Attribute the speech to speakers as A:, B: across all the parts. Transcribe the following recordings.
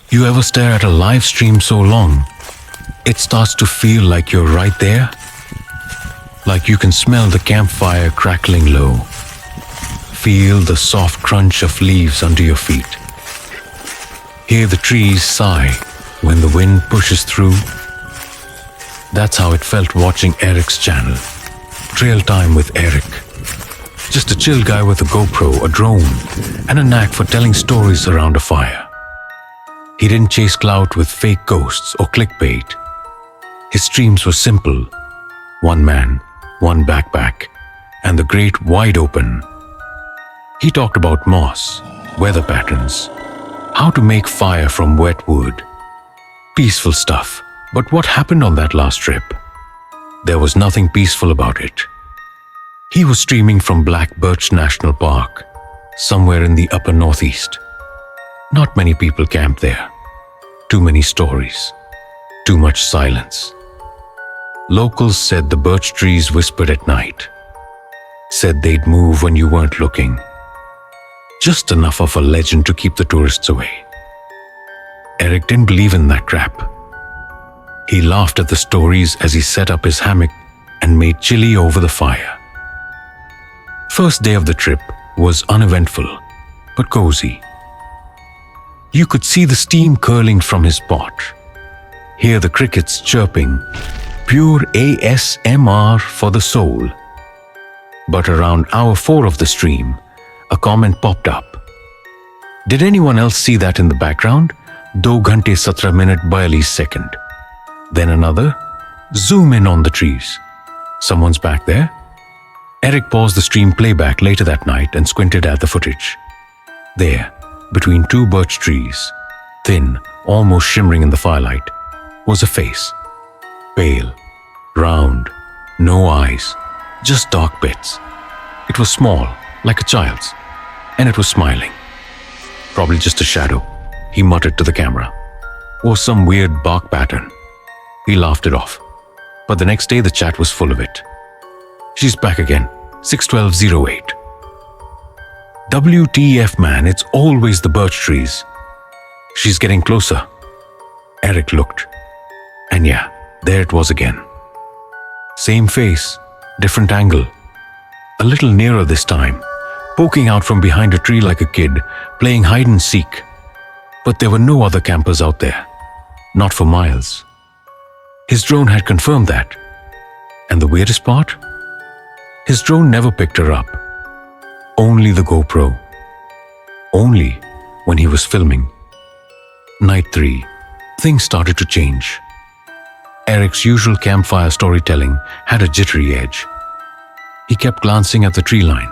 A: You ever stare at a live stream so long, it starts to feel like you're right there? Like you can smell the campfire crackling low, feel the soft crunch of leaves under your feet, hear the trees sigh when the wind pushes through. That's how it felt watching Eric's channel, Trail Time with Eric. Just a chill guy with a GoPro, a drone, and a knack for telling stories around a fire. He didn't chase clout with fake ghosts or clickbait. His streams were simple. One man, one backpack, and the great wide open. He talked about moss, weather patterns, how to make fire from wet wood. Peaceful stuff. But what happened on that last trip? There was nothing peaceful about it. He was streaming from Black Birch National Park, somewhere in the upper northeast. Not many people camped there. Too many stories. Too much silence. Locals said the birch trees whispered at night. Said they'd move when you weren't looking. Just enough of a legend to keep the tourists away. Eric didn't believe in that crap. He laughed at the stories as he set up his hammock and made chili over the fire. First day of the trip was uneventful, but cozy. You could see the steam curling from his pot, hear the crickets chirping, pure ASMR for the soul. But around hour 4 of the stream, a comment popped up. Did anyone else see that in the background? 2 ghante 17 minute 42 second. Then another, zoom in on the trees. Someone's back there? Eric paused the stream playback later that night and squinted at the footage. There, between 2 birch trees, thin, almost shimmering in the firelight, was a face. Pale, round, no eyes, just dark bits. It was small, like a child's, and it was smiling. Probably just a shadow, he muttered to the camera. Or some weird bark pattern. He laughed it off. But the next day the chat was full of it. She's back again, 61208. WTF man, it's always the birch trees. She's getting closer. Eric looked. And yeah, there it was again. Same face, different angle. A little nearer this time, poking out from behind a tree like a kid, playing hide and seek. But there were no other campers out there. Not for miles. His drone had confirmed that. And the weirdest part? His drone never picked her up. Only the GoPro. Only when he was filming. Night 3, things started to change. Eric's usual campfire storytelling had a jittery edge. He kept glancing at the tree line.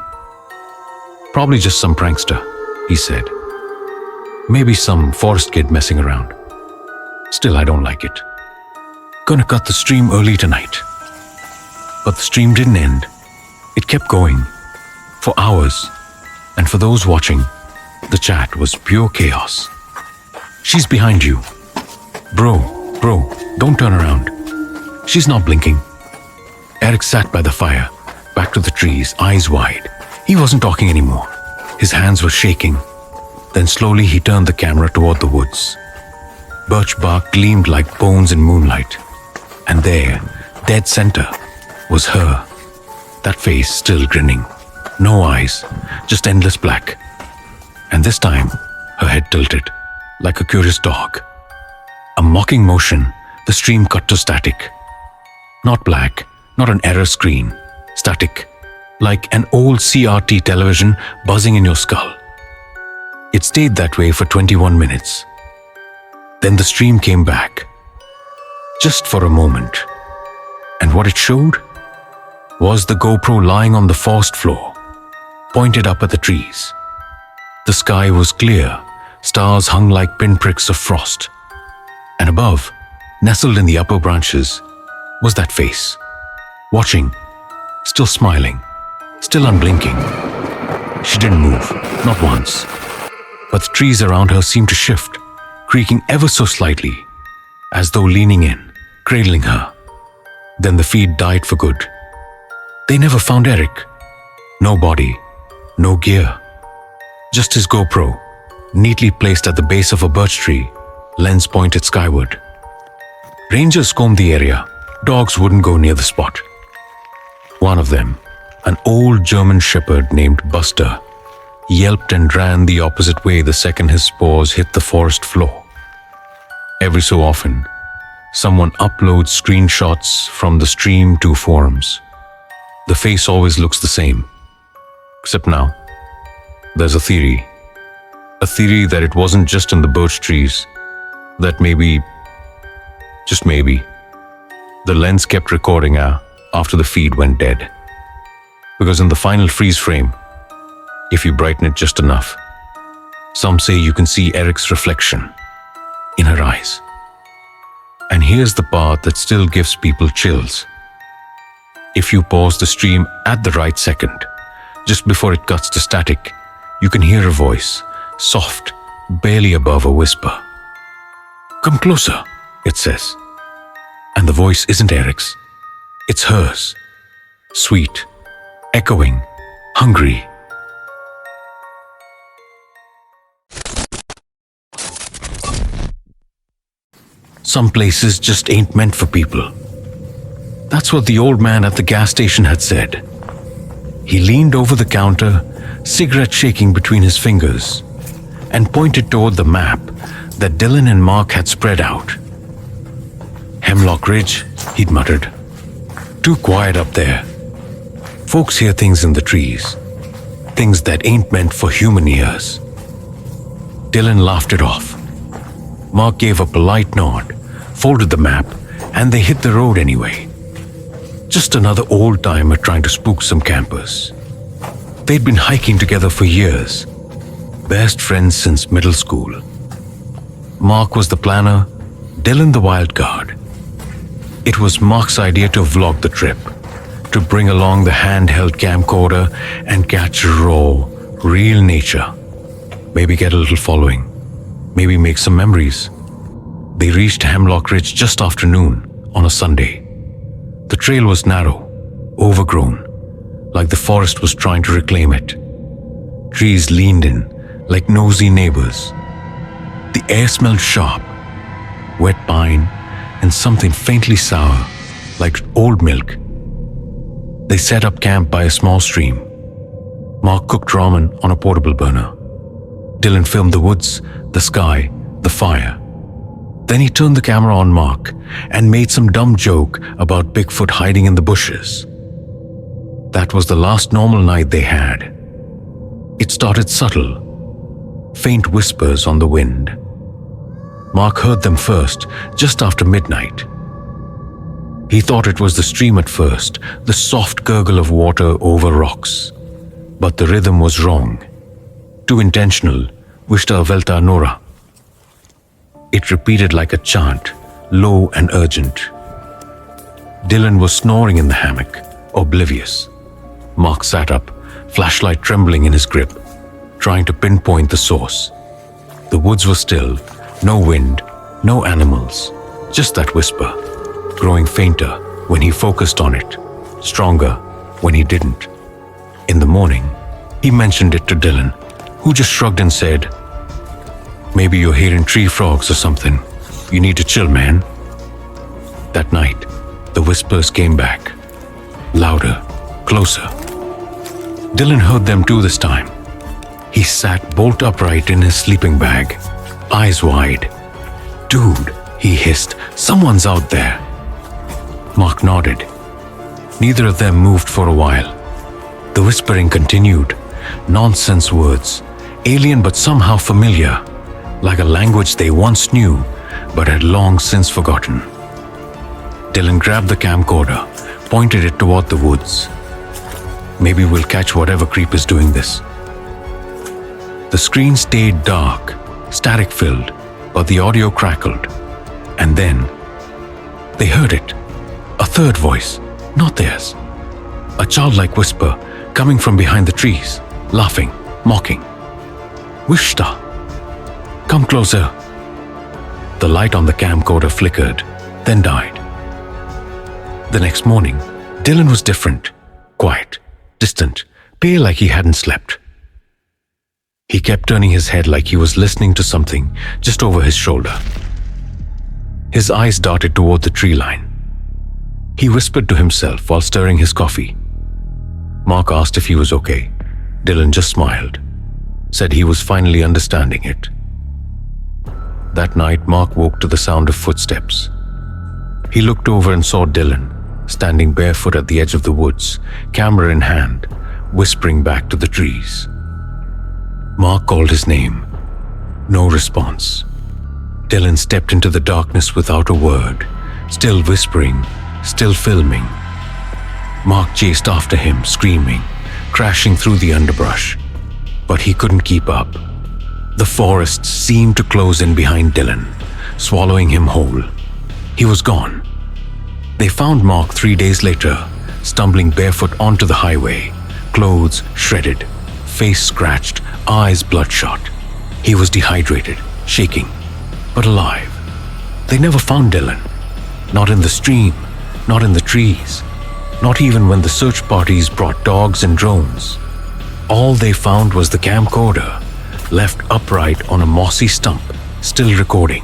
A: Probably just some prankster, he said. Maybe some forest kid messing around. Still, I don't like it. Gonna cut the stream early tonight. But the stream didn't end. It kept going. For hours. And for those watching, the chat was pure chaos. She's behind you. Bro, don't turn around. She's not blinking. Eric sat by the fire, back to the trees, eyes wide. He wasn't talking anymore. His hands were shaking. Then slowly he turned the camera toward the woods. Birch bark gleamed like bones in moonlight. And there, dead center, was her. That face still grinning. No eyes, just endless black. And this time, her head tilted, like a curious dog. A mocking motion, the stream cut to static. Not black, not an error screen. Static, like an old CRT television buzzing in your skull. It stayed that way for 21 minutes. Then the stream came back. Just for a moment. And what it showed was the GoPro lying on the forest floor, pointed up at the trees. The sky was clear, stars hung like pinpricks of frost. And above, nestled in the upper branches, was that face, watching, still smiling, still unblinking. She didn't move, not once. But the trees around her seemed to shift, creaking ever so slightly, as though leaning in, cradling her. Then the feed died for good. They never found Eric. No body, no gear. Just his GoPro, neatly placed at the base of a birch tree, lens pointed skyward. Rangers combed the area. Dogs wouldn't go near the spot. One of them, an old German shepherd named Buster, yelped and ran the opposite way the second his paws hit the forest floor. Every so often, someone uploads screenshots from the stream to forums. The face always looks the same. Except now, there's a theory that it wasn't just in the birch trees, that maybe, just maybe, the lens kept recording after the feed went dead. Because in the final freeze frame, if you brighten it just enough, some say you can see Eric's reflection in her eyes. And here's the part that still gives people chills. If you pause the stream at the right second, just before it cuts to static, you can hear a voice, soft, barely above a whisper. "Come closer," it says. And the voice isn't Eric's, it's hers. Sweet, echoing, hungry. Some places just ain't meant for people. That's what the old man at the gas station had said. He leaned over the counter, cigarette shaking between his fingers, and pointed toward the map that Dylan and Mark had spread out. "Hemlock Ridge," he'd muttered. "Too quiet up there. Folks hear things in the trees, things that ain't meant for human ears." Dylan laughed it off. Mark gave a polite nod, folded the map, and they hit the road anyway. Just another old-timer trying to spook some campers. They'd been hiking together for years, best friends since middle school. Mark was the planner, Dylan the wild card. It was Mark's idea to vlog the trip, to bring along the handheld camcorder and catch raw, real nature. Maybe get a little following, maybe make some memories. They reached Hemlock Ridge just after noon on a Sunday. The trail was narrow, overgrown, like the forest was trying to reclaim it. Trees leaned in like nosy neighbors. The air smelled sharp, wet pine, and something faintly sour, like old milk. They set up camp by a small stream. Mark cooked ramen on a portable burner. Dylan filmed the woods, the sky, the fire. Then he turned the camera on Mark and made some dumb joke about Bigfoot hiding in the bushes. That was the last normal night they had. It started subtle, faint whispers on the wind. Mark heard them first, just after midnight. He thought it was the stream at first, the soft gurgle of water over rocks. But the rhythm was wrong. Too intentional, Vishta Velta Nora. It repeated like a chant, low and urgent. Dylan was snoring in the hammock, oblivious. Mark sat up, flashlight trembling in his grip, trying to pinpoint the source. The woods were still, no wind, no animals, just that whisper, growing fainter when he focused on it, stronger when he didn't. In the morning, he mentioned it to Dylan, who just shrugged and said, "Maybe you're hearing tree frogs or something. You need to chill, man." That night, the whispers came back, louder, closer. Dylan heard them too this time. He sat bolt upright in his sleeping bag, eyes wide. "Dude," he hissed, "someone's out there." Mark nodded. Neither of them moved for a while. The whispering continued, nonsense words, alien but somehow familiar, like a language they once knew but had long since forgotten. Dylan grabbed the camcorder, pointed it toward the woods. "Maybe we'll catch whatever creep is doing this." The screen stayed dark, static-filled, but the audio crackled. And then, they heard it. A third voice, not theirs. A childlike whisper coming from behind the trees, laughing, mocking. "Vishta! Come closer." The light on the camcorder flickered, then died. The next morning, Dylan was different, quiet, distant, pale like he hadn't slept. He kept turning his head like he was listening to something just over his shoulder. His eyes darted toward the tree line. He whispered to himself while stirring his coffee. Mark asked if he was okay. Dylan just smiled, said he was finally understanding it. That night, Mark woke to the sound of footsteps. He looked over and saw Dylan, standing barefoot at the edge of the woods, camera in hand, whispering back to the trees. Mark called his name. No response. Dylan stepped into the darkness without a word, still whispering, still filming. Mark chased after him, screaming, crashing through the underbrush. But he couldn't keep up. The forest seemed to close in behind Dylan, swallowing him whole. He was gone. They found Mark 3 days later, stumbling barefoot onto the highway, clothes shredded, face scratched, eyes bloodshot. He was dehydrated, shaking, but alive. They never found Dylan. Not in the stream, not in the trees, not even when the search parties brought dogs and drones. All they found was the camcorder, left upright on a mossy stump, still recording.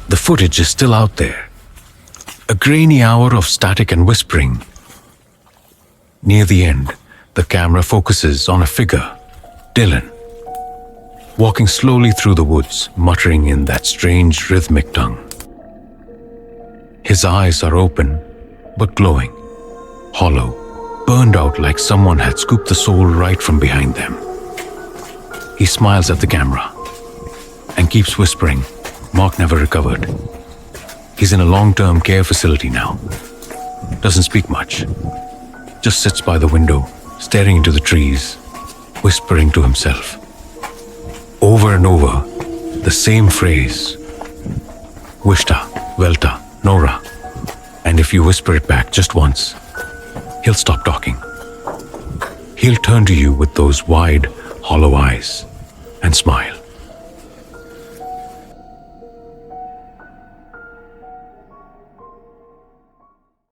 A: The footage is still out there. A grainy hour of static and whispering. Near the end, the camera focuses on a figure, Dylan, walking slowly through the woods, muttering in that strange rhythmic tongue. His eyes are open, but glowing, hollow, burned out like someone had scooped the soul right from behind them. He smiles at the camera and keeps whispering. Mark never recovered. He's in a long-term care facility now. Doesn't speak much. Just sits by the window, staring into the trees, whispering to himself. Over and over, the same phrase. Wishta, Welta, Nora. And if you whisper it back just once, he'll stop talking. He'll turn to you with those wide, hollow eyes and smile.